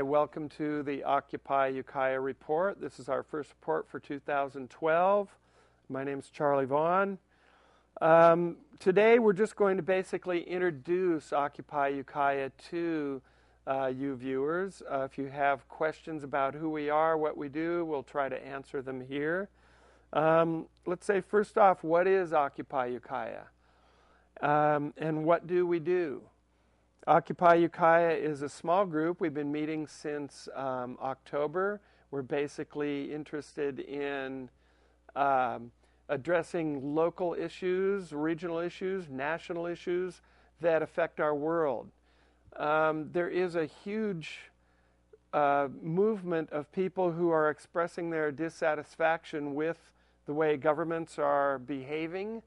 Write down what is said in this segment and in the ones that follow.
Hi, welcome to the Occupy Ukiah report. This is our first report for 2012. My name is Charlie Vaughn. Today we're just going to basically introduce Occupy Ukiah to you viewers. If you have questions about who we are, what we do, we'll try to answer them here. Let's say first off, what is Occupy Ukiah? And what do we do? Occupy Ukiah is a small group. We've been meeting since October. We're basically interested in addressing local issues, regional issues, national issues that affect our world. There is a huge movement of people who are expressing their dissatisfaction with the way governments are behaving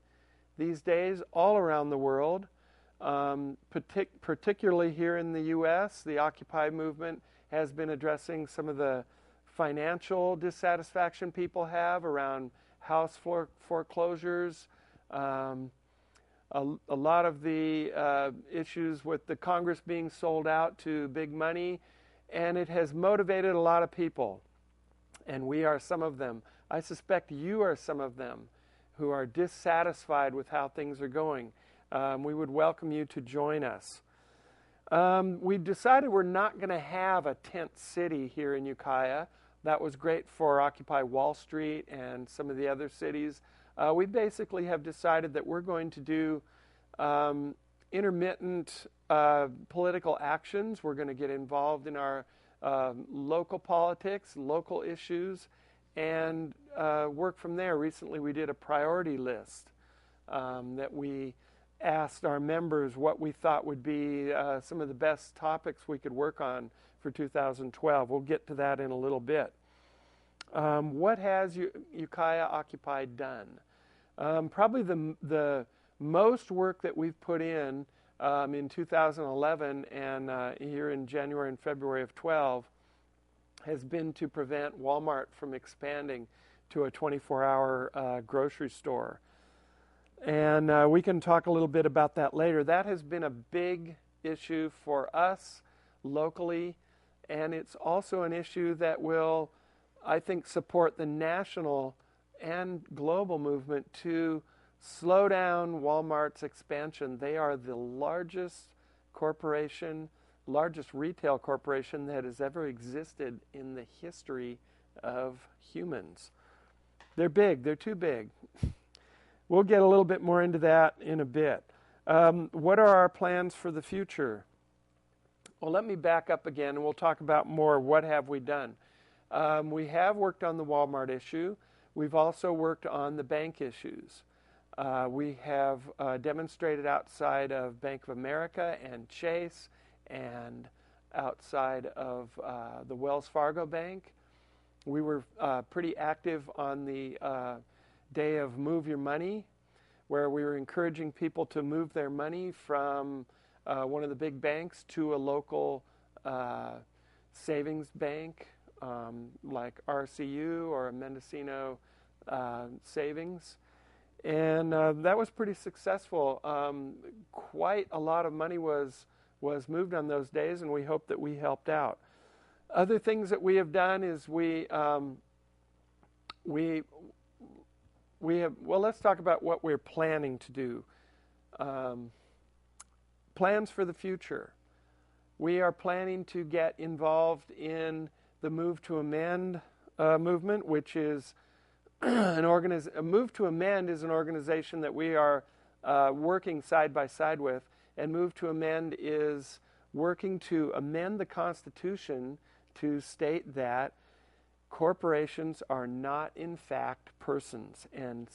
these days all around the world. Particularly here in the U.S., the Occupy movement has been addressing some of the financial dissatisfaction people have around house foreclosures, a lot of the issues with the Congress being sold out to big money, and it has motivated a lot of people, and we are some of them. I suspect you are some of them who are dissatisfied with how things are going. We would welcome you to join us. We decided we're not going to have a tent city here in Ukiah. That was great for Occupy Wall Street and some of the other cities. We basically have decided that we're going to do intermittent political actions. We're going to get involved in our local politics, local issues, and work from there. Recently we did a priority list that we asked our members what we thought would be some of the best topics we could work on for 2012. We'll get to that in a little bit. What has Ukiah Occupy done? Probably the most work that we've put in 2011 and here in January and February of 12 has been to prevent Walmart from expanding to a 24-hour grocery store. And we can talk a little bit about that later. That has been a big issue for us locally, and it's also an issue that will, I think, support the national and global movement to slow down Walmart's expansion. They are the largest corporation, largest retail corporation that has ever existed in the history of humans. They're big. They're too big. We'll get a little bit more into that in a bit. What are our plans for the future? Well, let me back up again and we'll talk about more what have we done. We have worked on the Walmart issue. We've also worked on the bank issues. We have demonstrated outside of Bank of America and Chase and outside of the Wells Fargo Bank. We were pretty active on the day of Move Your Money, where we were encouraging people to move their money from one of the big banks to a local savings bank like RCU or Mendocino Savings. And that was pretty successful. Quite a lot of money was moved on those days, and we hope that we helped out. Other things that we have done is let's talk about what we're planning to do. Plans for the future. We are planning to get involved in the Move to Amend movement, which is Move to Amend is an organization that we are working side by side with, and Move to Amend is working to amend the Constitution to state that corporations are not in fact persons, and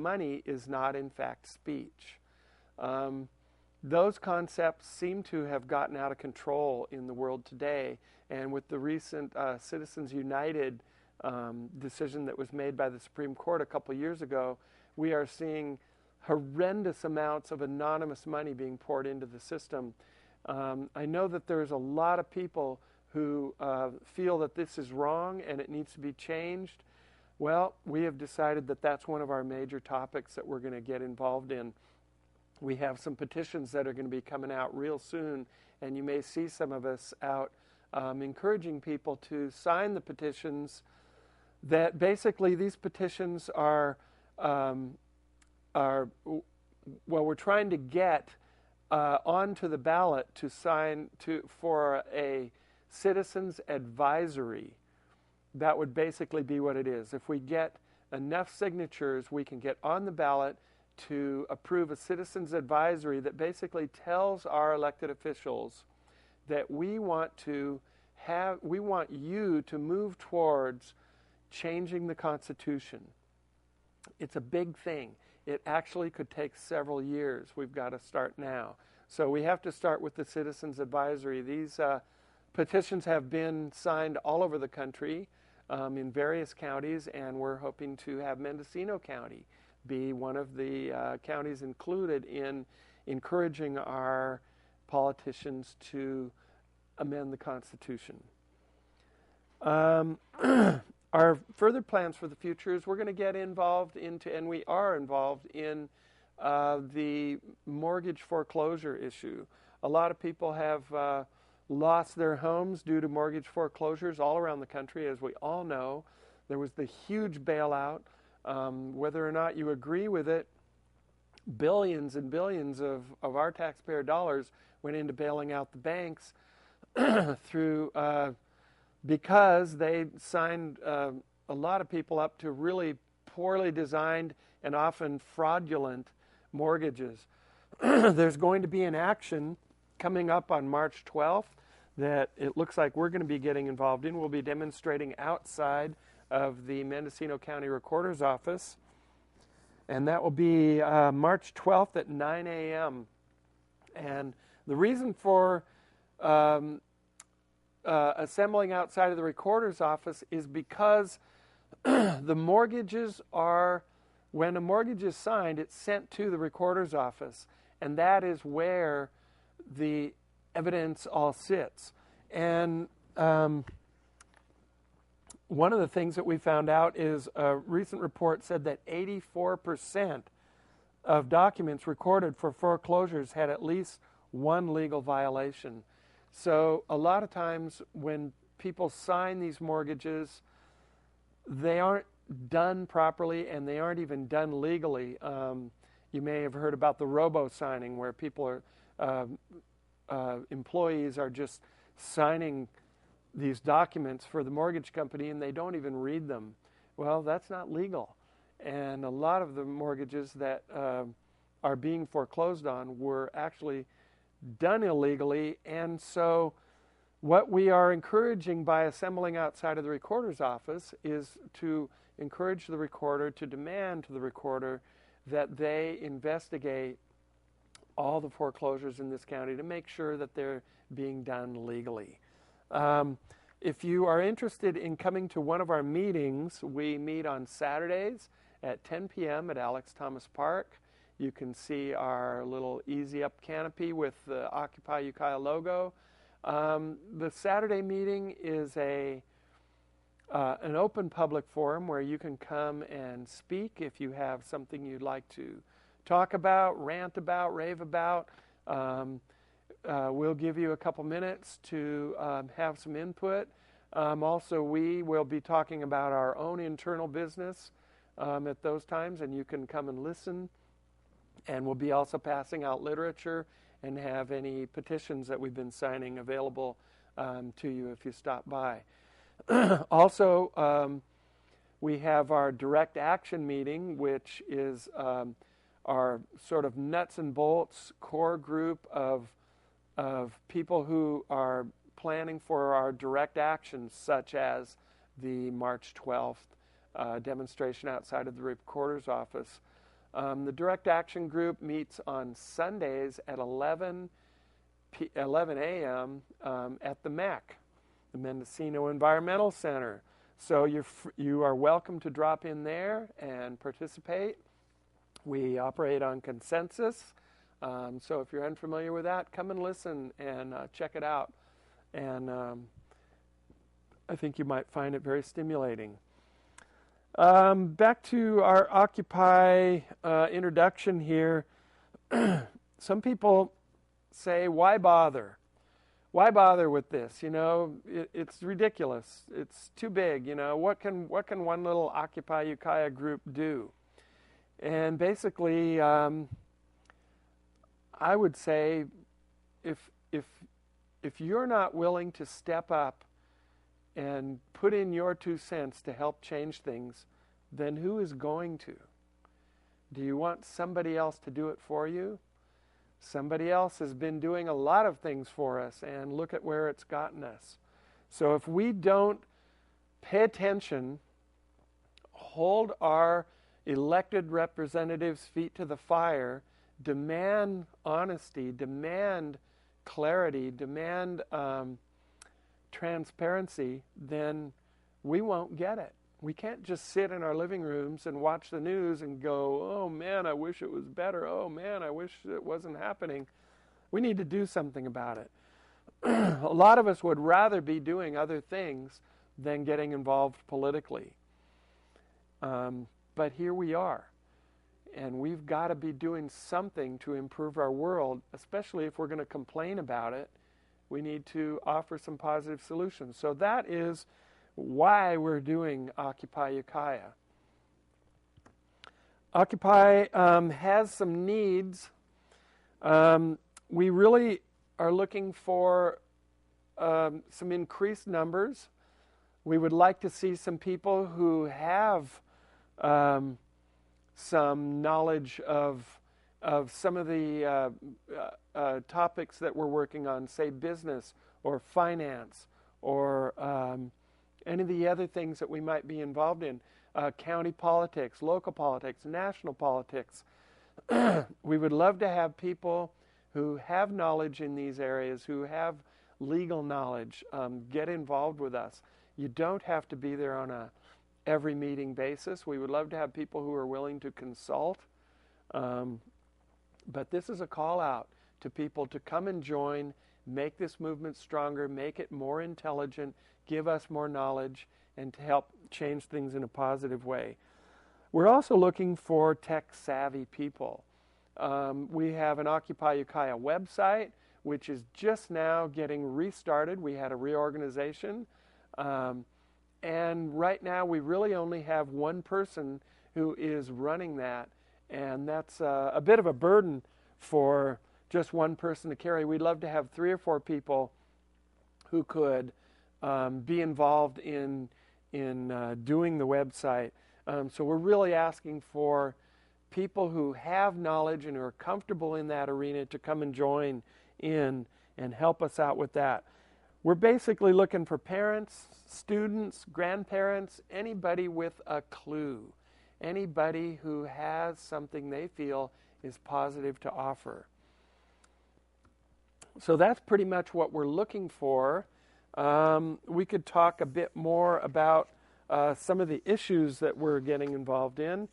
money is not in fact speech. Those concepts seem to have gotten out of control in the world today, and with the recent Citizens United decision that was made by the Supreme Court a couple years ago, we are seeing horrendous amounts of anonymous money being poured into the system. I know that there's a lot of people who feel that this is wrong and it needs to be changed. Well, we have decided that that's one of our major topics that we're going to get involved in. We have some petitions that are going to be coming out real soon, and you may see some of us out encouraging people to sign the petitions. That basically these petitions are well, we're trying to get onto the ballot to sign for a citizens advisory. That would basically be what it is. If we get enough signatures, we can get on the ballot to approve a citizens advisory that basically tells our elected officials that we want you to move towards changing the Constitution. It's a big thing. It actually could take several years. We've got to start now. So we have to start with the citizens advisory. These petitions have been signed all over the country in various counties, and we're hoping to have Mendocino County be one of the counties included in encouraging our politicians to amend the Constitution. Our further plans for the future is we're going to get involved into, and we are involved in, the mortgage foreclosure issue. A lot of people have lost their homes due to mortgage foreclosures all around the country. As we all know, there was the huge bailout. Whether or not you agree with it, billions and billions of our taxpayer dollars went into bailing out the banks through because they signed a lot of people up to really poorly designed and often fraudulent mortgages. There's going to be an action coming up on March 12th that it looks like we're going to be getting involved in. We'll be demonstrating outside of the Mendocino County Recorder's Office, and that will be March 12th at 9 a.m. And the reason for assembling outside of the Recorder's Office is because the mortgages are, when a mortgage is signed, it's sent to the Recorder's Office, and that is where the evidence all sits. And one of the things that we found out is a recent report said that 84% of documents recorded for foreclosures had at least one legal violation. So a lot of times when people sign these mortgages, they aren't done properly and they aren't even done legally. You may have heard about the robo-signing where people are, employees are just signing these documents for the mortgage company and they don't even read them. Well, that's not legal. And a lot of the mortgages that are being foreclosed on were actually done illegally. And so what we are encouraging by assembling outside of the Recorder's Office is to encourage the recorder to demand to the recorder that they investigate all the foreclosures in this county to make sure that they're being done legally. If you are interested in coming to one of our meetings, we meet on Saturdays at 10 p.m. at Alex Thomas Park. You can see our little easy up canopy with the Occupy Ukiah logo. The Saturday meeting is an open public forum where you can come and speak if you have something you'd like to talk about, rant about, rave about. We'll give you a couple minutes to have some input. Also, we will be talking about our own internal business at those times, and you can come and listen. And we'll be also passing out literature and have any petitions that we've been signing available to you if you stop by. Also, we have our direct action meeting, which is our sort of nuts and bolts core group of people who are planning for our direct actions, such as the March 12th demonstration outside of the Recorder's Office. The direct action group meets on Sundays at 11 a.m. At the MEC, the Mendocino Environmental Center. So you are welcome to drop in there and participate. We operate on consensus. So if you're unfamiliar with that, come and listen and check it out. And I think you might find it very stimulating. Back to our Occupy introduction here. Some people say, why bother? why bother with this? You know, it's ridiculous. It's too big. You know, what can one little Occupy Ukiah group do? And basically, I would say, if you're not willing to step up and put in your 2 cents to help change things, then who is going to? Do you want somebody else to do it for you? Somebody else has been doing a lot of things for us, and look at where it's gotten us. So if we don't pay attention, hold our elected representatives' feet to the fire, demand honesty, demand clarity, demand transparency, then we won't get it. We can't just sit in our living rooms and watch the news and go, oh man, I wish it was better. Oh man, I wish it wasn't happening. We need to do something about it. A lot of us would rather be doing other things than getting involved politically. But here we are. And we've got to be doing something to improve our world, especially if we're going to complain about it. We need to offer some positive solutions. So that is why we're doing Occupy Ukiah. Occupy has some needs. We really are looking for some increased numbers. We would like to see some people who have some knowledge of some of the topics that we're working on, say business or finance or any of the other things that we might be involved in, county politics, local politics, national politics. We would love to have people who have knowledge in these areas, who have legal knowledge, get involved with us. You don't have to be there on a every meeting basis. We would love to have people who are willing to consult. But this is a call out to people to come and join, make this movement stronger, make it more intelligent, give us more knowledge, and to help change things in a positive way. We're also looking for tech-savvy people. We have an Occupy Ukiah website, which is just now getting restarted. We had a reorganization. And right now we really only have one person who is running that, and that's a bit of a burden for just one person to carry. We'd love to have 3 or 4 people who could be involved in doing the website. So we're really asking for people who have knowledge and who are comfortable in that arena to come and join in and help us out with that. We're basically looking for parents, students, grandparents, anybody with a clue, anybody who has something they feel is positive to offer. So that's pretty much what we're looking for. We could talk a bit more about some of the issues that we're getting involved in.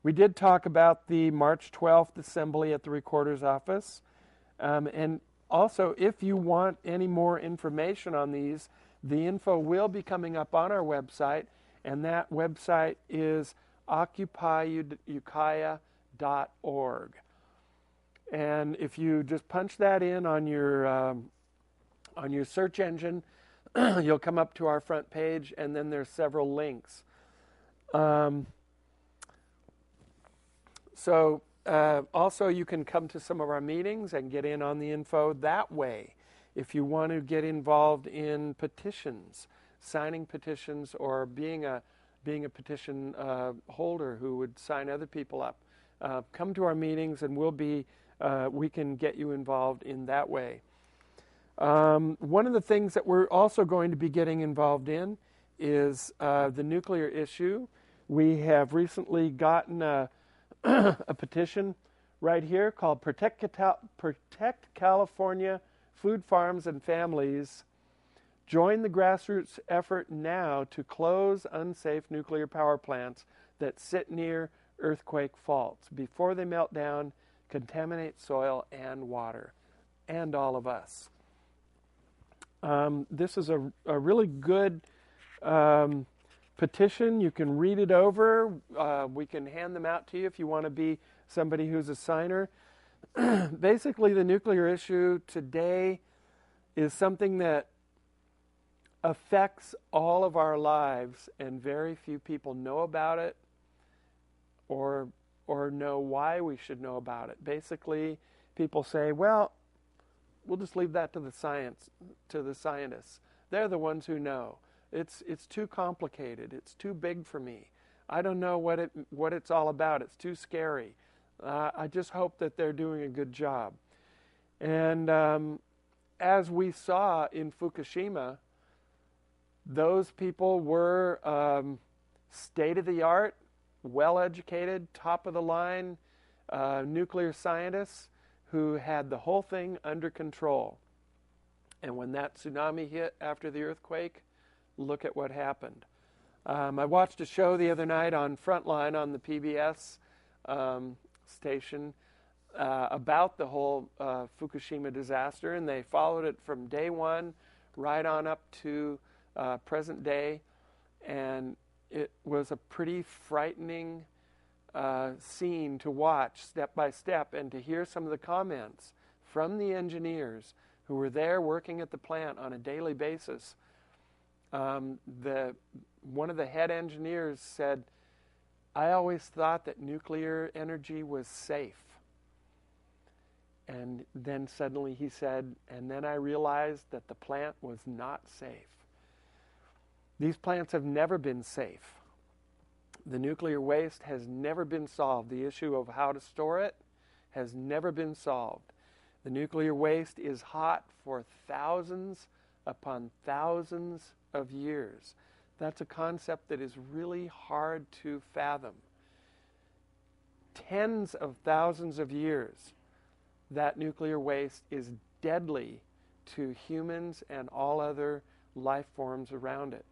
We did talk about the March 12th assembly at the Recorder's Office. And also, if you want any more information on these, the info will be coming up on our website, and that website is occupyukiah.org. And if you just punch that in on your search engine, you'll come up to our front page, and then there's several links. Also, you can come to some of our meetings and get in on the info that way. If you want to get involved in petitions, signing petitions, or being a petition holder who would sign other people up, come to our meetings, and we can get you involved in that way. One of the things that we're also going to be getting involved in is the nuclear issue. We have recently gotten a petition right here called Protect California Food Farms and Families. Join the grassroots effort now to close unsafe nuclear power plants that sit near earthquake faults before they melt down, contaminate soil and water, and all of us. This is a really good petition. You can read it over. We can hand them out to you if you want to be somebody who's a signer. Basically, the nuclear issue today is something that affects all of our lives, and very few people know about it or know why we should know about it. Basically, people say, well, we'll just leave that to the scientists. They're the ones who know. It's too complicated. It's too big for me. I don't know what it's all about. It's too scary. I just hope that they're doing a good job. And as we saw in Fukushima, those people were state-of-the-art, well-educated, top-of-the-line nuclear scientists who had the whole thing under control. And when that tsunami hit after the earthquake, look at what happened. I watched a show the other night on Frontline on the PBS station about the whole Fukushima disaster, and they followed it from day one right on up to present day, and it was a pretty frightening scene to watch step by step, and to hear some of the comments from the engineers who were there working at the plant on a daily basis. One of the head engineers said, I always thought that nuclear energy was safe. And then suddenly he said, and then I realized that the plant was not safe. These plants have never been safe. The nuclear waste has never been solved. The issue of how to store it has never been solved. The nuclear waste is hot for thousands upon thousands of years. That's a concept that is really hard to fathom. Tens of thousands of years, that nuclear waste is deadly to humans and all other life forms around it.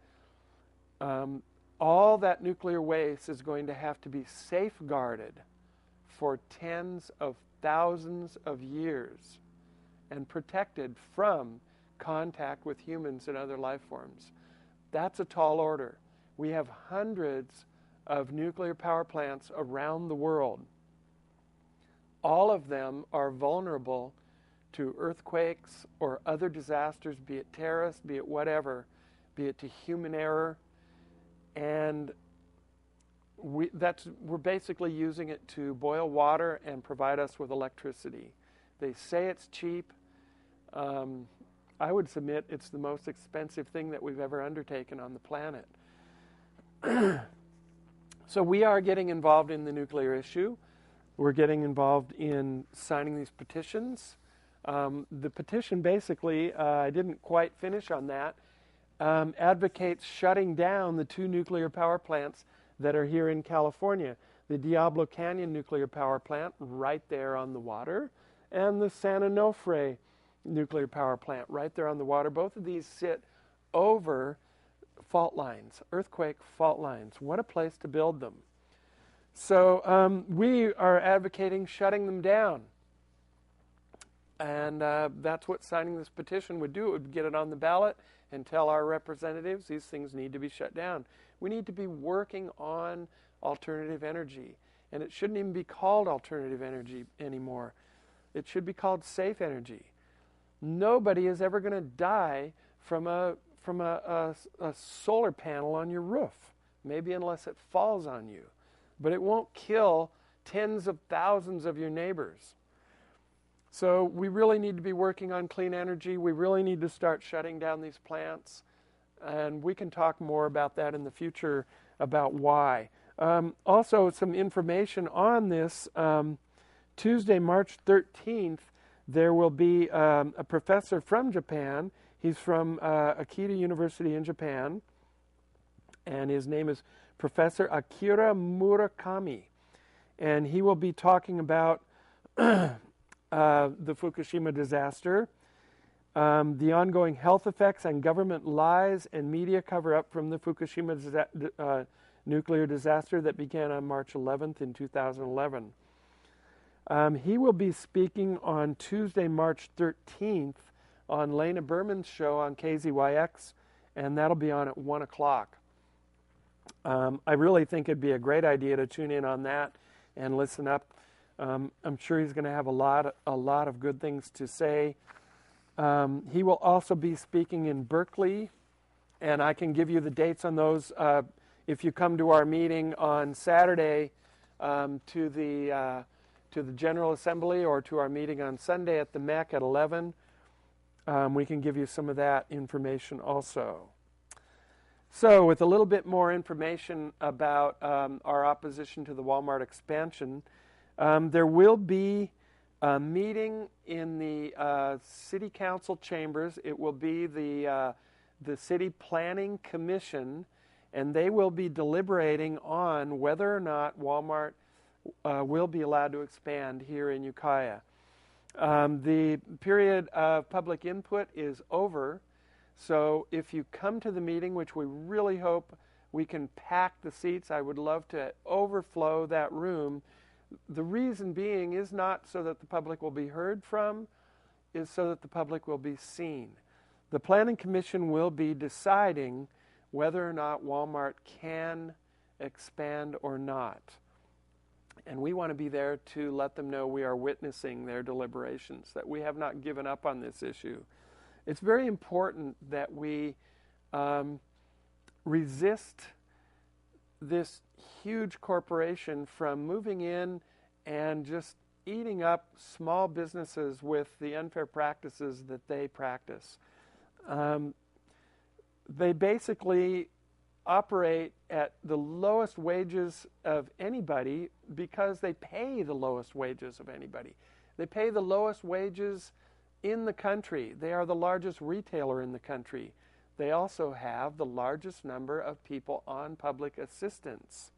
All that nuclear waste is going to have to be safeguarded for tens of thousands of years and protected from contact with humans and other life forms. That's a tall order. We have hundreds of nuclear power plants around the world. All of them are vulnerable to earthquakes or other disasters, be it terrorist, be it whatever, be it to human error. And we're basically using it to boil water and provide us with electricity. They say it's cheap. I would submit it's the most expensive thing that we've ever undertaken on the planet. So we are getting involved in the nuclear issue. We're getting involved in signing these petitions. The petition basically, I didn't quite finish on that, advocates shutting down the 2 nuclear power plants that are here in California. The Diablo Canyon nuclear power plant right there on the water, and the San Onofre nuclear power plant right there on the water. Both of these sit over fault lines, earthquake fault lines. What a place to build them. So we are advocating shutting them down. And that's what signing this petition would do. It would get it on the ballot and tell our representatives these things need to be shut down. We need to be working on alternative energy. And it shouldn't even be called alternative energy anymore. It should be called safe energy. Nobody is ever going to die from a solar panel on your roof, maybe unless it falls on you. But it won't kill tens of thousands of your neighbors. So we really need to be working on clean energy. We really need to start shutting down these plants. And we can talk more about that in the future, about why. Also, some information on this. Tuesday, March 13th, there will be a professor from Japan. He's from Akita University in Japan. And his name is Professor Akira Murakami. And he will be talking about the Fukushima disaster, the ongoing health effects and government lies and media cover-up from the Fukushima nuclear disaster that began on March 11th in 2011. He will be speaking on Tuesday, March 13th on Lena Berman's show on KZYX, and that'll be on at 1 o'clock. I really think it'd be a great idea to tune in on that and listen up I'm sure he's going to have a lot of good things to say. He will also be speaking in Berkeley, and I can give you the dates on those if you come to our meeting on Saturday to the General Assembly, or to our meeting on Sunday at the MEC at 11. We can give you some of that information also. So with a little bit more information about our opposition to the Walmart expansion, there will be a meeting in the City Council chambers. It will be the City Planning Commission, and they will be deliberating on whether or not Walmart will be allowed to expand here in Ukiah. The period of public input is over, so if you come to the meeting, which we really hope we can pack the seats, I would love to overflow that room. The reason being is not so that the public will be heard from, is so that the public will be seen. The Planning Commission will be deciding whether or not Walmart can expand or not. And we want to be there to let them know we are witnessing their deliberations, that we have not given up on this issue. It's very important that we resist this huge corporation from moving in and just eating up small businesses with the unfair practices that they practice. They basically operate at the lowest wages of anybody because they pay the lowest wages of anybody. They pay the lowest wages in the country. They are the largest retailer in the country. They also have the largest number of people on public assistance.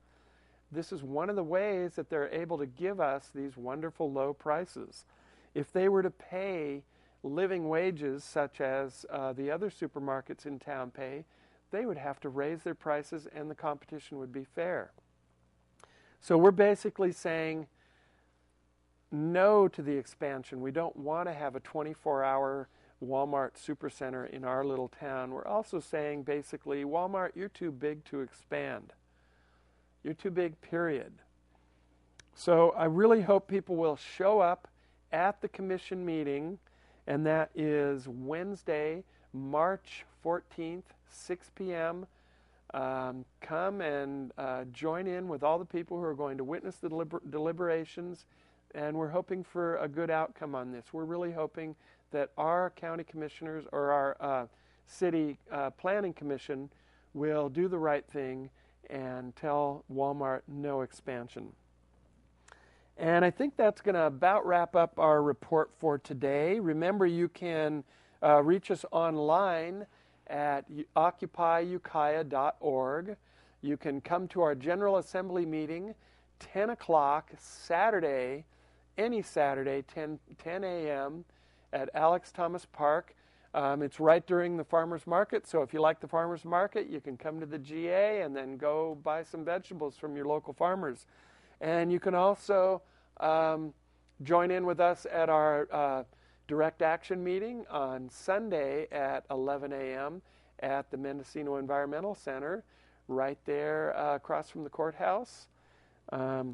This is one of the ways that they're able to give us these wonderful low prices. If they were to pay living wages such as the other supermarkets in town pay, they would have to raise their prices and the competition would be fair. So we're basically saying no to the expansion. We don't want to have a 24-hour Walmart supercenter in our little town. We're also saying basically, Walmart, you're too big to expand. You're too big, period. So I really hope people will show up at the commission meeting, and that is Wednesday, March 14th, 6 p.m. Come and join in with all the people who are going to witness the deliberations, and we're hoping for a good outcome on this. We're really hoping that our county commissioners or our city planning commission will do the right thing and tell Walmart no expansion. And I think that's going to about wrap up our report for today. Remember, you can reach us online at occupyukiah.org. You can come to our General Assembly meeting, 10 o'clock Saturday, any Saturday, 10 a.m. at Alex Thomas Park. It's right during the farmer's market, so if you like the farmer's market, you can come to the GA and then go buy some vegetables from your local farmers. And you can also join in with us at our direct action meeting on Sunday at 11 a.m. at the Mendocino Environmental Center, right there across from the courthouse. I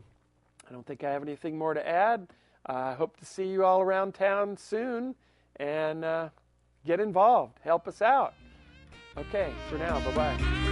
don't think I have anything more to add. I hope to see you all around town soon, and get involved. Help us out. Okay, for now, bye-bye.